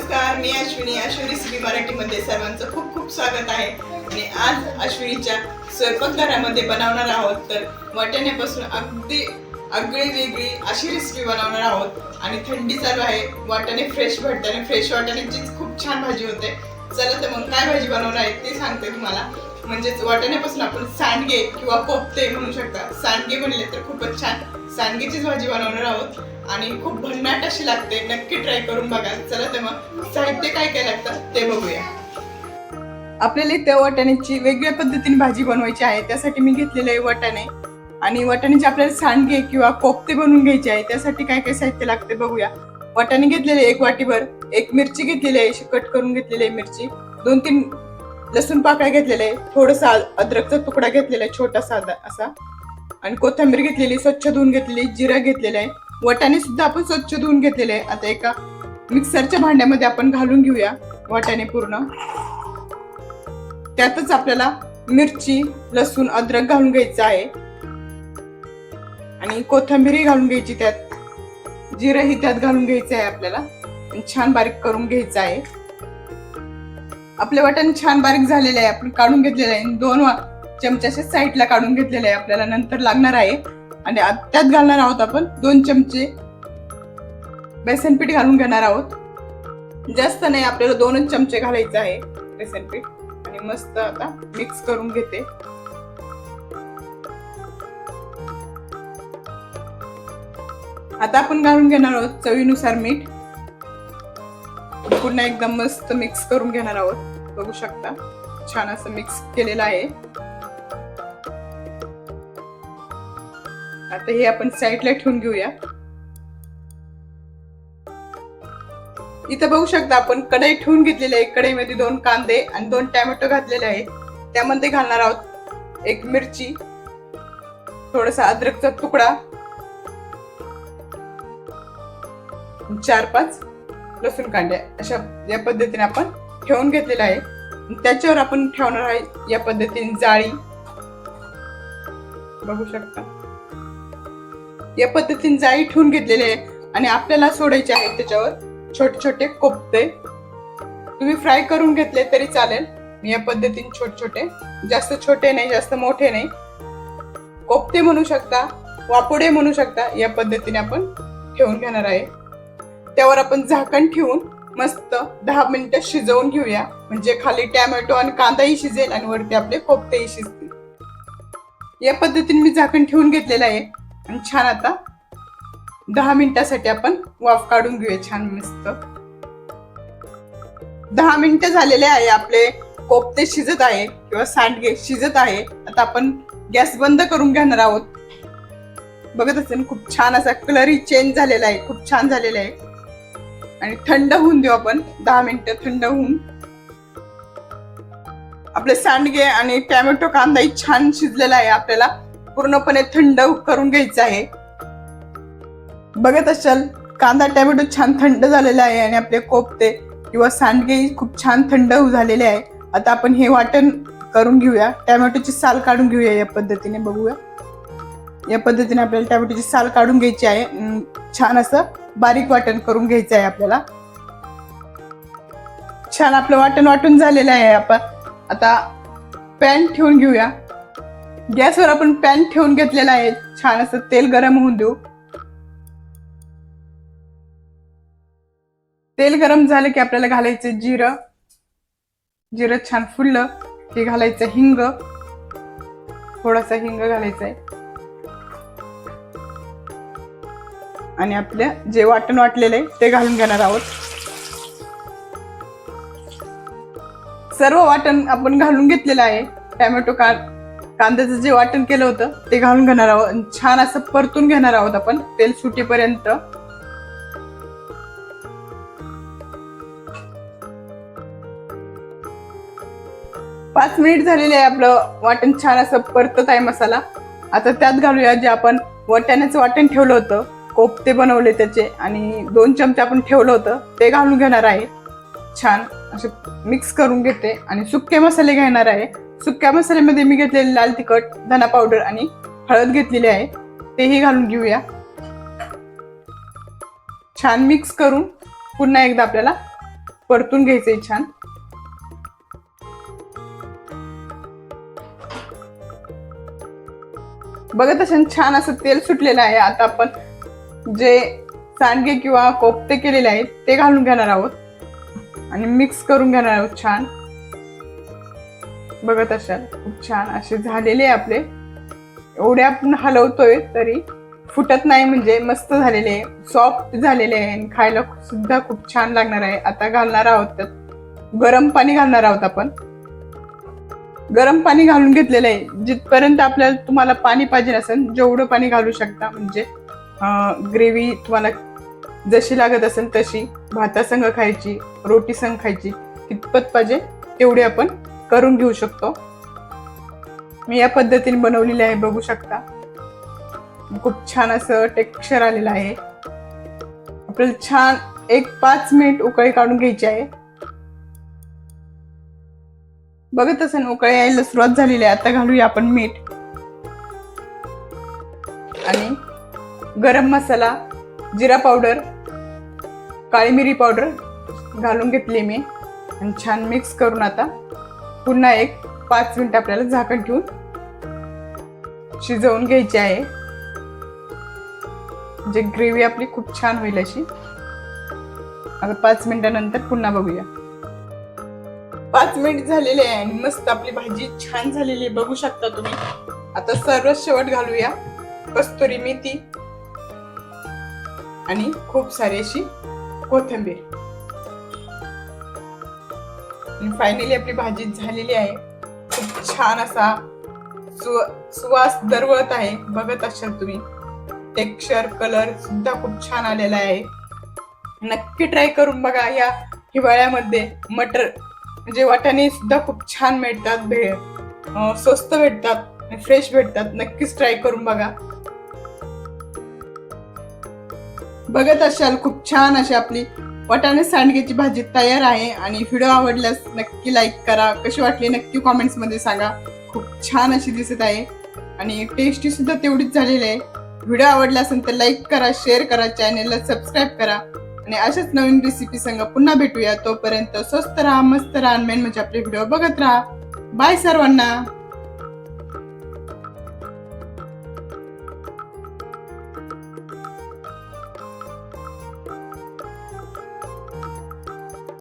नमस्कार, मी अश्विनी. अश्विनी रेसिपी मराठीमध्ये सर्वांचं खूप खूप स्वागत आहे. आणि आज अश्विनीच्या स्वयंपाकघरामध्ये बनवणार आहोत तर वाटाण्यापासून अगदी आगळी वेगळी अशी रेसिपी बनवणार आहोत. आणि थंडी चालू आहे, वाटाणे फ्रेश भेटते आणि फ्रेश वाटाण्याचीच खूप छान भाजी होते. चला तर मग काय भाजी बनवणार आहे ते सांगते तुम्हाला. म्हणजेच वाटाण्यापासून आपण सांडगे किंवा कोफ्ते म्हणू शकता. सांडगे बनले तर खूपच छान सांडगेचीच भाजी बनवणार आहोत आणि खूप भन्नाट अशी लागते. नक्की ट्राय करून बघा. चला तर मग साहित्य काय काय लागतं ते बघूया. आपल्याला त्या वाटाण्याची वेगळ्या पद्धतीने भाजी बनवायची आहे. त्यासाठी मी घेतलेले आहे वाटाणे आणि वाटाण्याचे आपल्याला सांडगे किंवा कोफ्ते बनवून घ्यायचे आहे. त्यासाठी काय काय साहित्य लागते बघूया. वाटाणे घेतलेले एक वाटीभर, एक मिरची घेतलेली आहे, कट करून घेतलेली आहे मिरची, 2-3 लसूण पाकळ्या घेतलेले आहे, थोडासा अद्रकचा तुकडा घेतलेला आहे छोटासा असा, आणि कोथिंबीर घेतलेली स्वच्छ धुवून घेतलेली, जिरा घेतलेला आहे, वाटाणे सुद्धा आपण स्वच्छ धुवून घेतलेले आहे. आता एका मिक्सरच्या भांड्यामध्ये आपण घालून घेऊया वाटाणे पूर्ण. त्यातच आपल्याला मिरची, लसूण, अद्रक घालून घ्यायचं आहे आणि कोथिंबीर घालून घ्यायची, त्यात जिरंही त्यात घालून घ्यायचं आहे आपल्याला. छान बारीक करून घ्यायचं आहे. आपले वाटाणे छान बारीक झालेले आहे, आपण काढून घेतलेले आहे. 2 चमचे साईडला काढून घेतलेले आहे, आपल्याला नंतर लागणार आहे. आणि त्यात घालणार आहोत आपण 2 चमचे बेसन पीठ घालून घेणार आहोत. जास्त नाही, आपल्याला 2च चमचे घालायचे आहे बेसन पीठ. आणि मस्त आता मिक्स करून घेते. आता आपण घालून घेणार आहोत चवीनुसार मीठ. पुन्हा एकदम मस्त मिक्स करून घेणार आहोत. बघू शकता छान असं मिक्स केलेलं आहे. आता हे आपण साईडला ठेवून घेऊया. इथं बघू शकता आपण कढई ठेवून घेतलेली आहे. कढईमध्ये 2 कांदे आणि 2 टोमॅटो घातलेले आहेत. त्यामध्ये घालणार आहोत 1 मिरची, थोडासा अद्रकचा तुकडा, 4-5 लसूण कांड्या. अशा या पद्धतीने आपण ठेवून घेतलेलं आहे. त्याच्यावर आपण ठेवणार आहे या पद्धतीने जाळी. बघू शकता या पद्धतीने जाळी ठेवून घेतलेली आहे. आणि आपल्याला सोडायचे आहेत त्याच्यावर छोटे छोटे कोफ्ते. तुम्ही फ्राय करून घेतले तरी चालेल. मी या पद्धतीने छोटे छोटे, जास्त छोटे नाही जास्त मोठे नाही, कोफ्ते म्हणू शकता, वापुडे म्हणू शकता, या पद्धतीने आपण ठेवून घेणार आहे. त्यावर आपण झाकण ठेवून मस्त 10 मिनिटं शिजवून घेऊया. म्हणजे खाली टोमॅटो आणि कांदाही शिजेल आणि वरती आपले कोफ्तेही शिजतील. या पद्धतीने मी झाकण ठेवून घेतलेलं आहे. आणि छान आता 10 मिनिटासाठी आपण वाफ काढून घेऊया छान मस्त. 10 मिनिटं झालेले आहे. आपले कोफ्ते शिजत आहे किंवा सांडगे शिजत आहे. आता आपण गॅस बंद करून घेणार आहोत. बघत असेल खूप छान असा कलरही चेंज झालेला आहे, खूप छान झालेला आहे. आणि थंड होऊन देऊ आपण 10 मिनिटं. थंड होऊन आपले सांडगे आणि टोमॅटो कांदाही छान शिजलेला आहे. आपल्याला पूर्णपणे थंड करून घ्यायचं आहे. बघत असाल कांदा टोमॅटो छान थंड झालेला आहे आणि आपले कोफ्ते किंवा सांडगे खूप छान थंड झालेले आहे. आता आपण हे वाटण करून घेऊया. टोमॅटोची साल काढून घेऊया या पद्धतीने. बघूया या पद्धतीने आपल्याला टोमॅटोची साल काढून घ्यायची आहे. छान असं बारीक वाटण करून घ्यायचं आहे आपल्याला. छान आपलं वाटण वाटून झालेलं आहे. आपण आता पॅन ठेवून घेऊया. गॅसवर आपण पॅन ठेवून घेतलेला आहे. छान असं तेल गरम होऊन देऊ. तेल गरम झालं की आपल्याला घालायचं जिरं. जिरं छान फुललं की घालायचं हिंग. थोडासा हिंग घालायचा आहे. आणि आपल्या जे वाटण वाटलेलं आहे ते घालून घेणार आहोत. सर्व वाटण आपण घालून घेतलेलं आहे. टोमॅटो कांद्याचं जे वाटण केलं होतं ते घालून घेणार आहोत. छान असं परतून घेणार आहोत आपण तेल सुटेपर्यंत. पाच मिनिट झालेले आहे. आपलं वाटण छान असं परतत आहे मसाला. आता त्यात घालूया जे आपण वाटाण्याचं वाटण ठेवलं होतं, कोफ्ते बनवले त्याचे, आणि 2 चमचे आपण ठेवलं होतं ते घालून घेणार आहे. छान असे मिक्स करून घेते. आणि सुके मसाले घेणार आहे. सुक्या मसाल्यामध्ये मी घेतलेले लाल तिखट, धना पावडर आणि हळद घेतलेली आहे, तेही घालून घेऊया. छान मिक्स करून पुन्हा एकदा आपल्याला परतून घ्यायचंय छान. बघत असाल छान असं तेल सुटलेलं आहे. आता आपण जे सांडगे किंवा कोफ्ते केलेले आहेत ते घालून घेणार आहोत आणि मिक्स करून घेणार आहोत छान. बघत असाल खूप छान असे झालेले आपले. एवढे आपण हलवतोय तरी फुटत नाही, म्हणजे मस्त झालेले आहे, सॉफ्ट झालेले आहे आणि खायला सुद्धा खूप छान लागणार आहे. आता घालणार आहोत त्यात गरम पाणी घालणार आहोत आपण. गरम पाणी घालून घेतलेलं आहे. जिथपर्यंत आपल्याला तुम्हाला पाणी पाहिजे असेल जेवढं पाणी घालू शकता, म्हणजे ग्रेव्ही तुम्हाला जशी लागत असेल तशी, भातासंग खायची, रोटी संग खायची, कितपत पाहिजे तेवढी आपण करून घेऊ शकतो. मी या पद्धतीने बनवलेली आहे, बघू शकता. खूप छान असं टेक्स्चर आलेलं आहे. आपल्याला छान 5 मिनिट उकळी काढून घ्यायची आहे. बघत असेल उकळी यायला सुरुवात झालेली आहे. आता घालूया आपण मीठ आणि गरम मसाला, जिरा पावडर, काळी मिरी पावडर घालून घेतली मी आणि छान मिक्स करून आता पुन्हा 5 मिनिट आपल्याला झाकण ठेवून शिजवून घ्यायची आहे. जे ग्रेव्ही आपली खूप छान होईल अशी. आता 5 मिनिटानंतर पुन्हा बघूया. 5 मिनिट झालेले आहे आणि मस्त आपली भाजी छान झालेली आहे, बघू शकता तुम्ही. आता सर्वात शेवट घालूया कस्तुरी मेथी आणि खूप सारी अशी कोथिंबीर. फायनली आपली भाजी झालेली आहे. खूप छान असा सुवास दरवळत आहे, बघत असाल तुम्ही. टेक्स्चर, कलर सुद्धा खूप छान आलेला आहे. नक्की ट्राय करून बघा. या हिवाळ्यामध्ये मटर म्हणजे वाटाणे सुद्धा खूप छान मिळतात, स्वस्त भेटतात, फ्रेश भेटतात. नक्कीच ट्राय करून बघा. बघत असाल खूप छान अशी आपली वाटाणे सांडग्याची भाजी तयार आहे. आणि व्हिडिओ आवडल्यास नक्की लाईक करा. कशी वाटली नक्की कॉमेंट्स मध्ये सांगा. खूप छान अशी दिसत आहे आणि टेस्टी सुद्धा तेवढीच झालेली आहे. व्हिडिओ आवडला असेल तर लाईक करा, शेअर करा, चॅनेलला सबस्क्राईब करा आणि अशाच नवीन रेसिपी संग पुन्हा भेटूया. तोपर्यंत स्वस्त राहा, मस्त राहा, मेन म्हणजे आपले व्हिडिओ बघत राहा. बाय सर्वांना.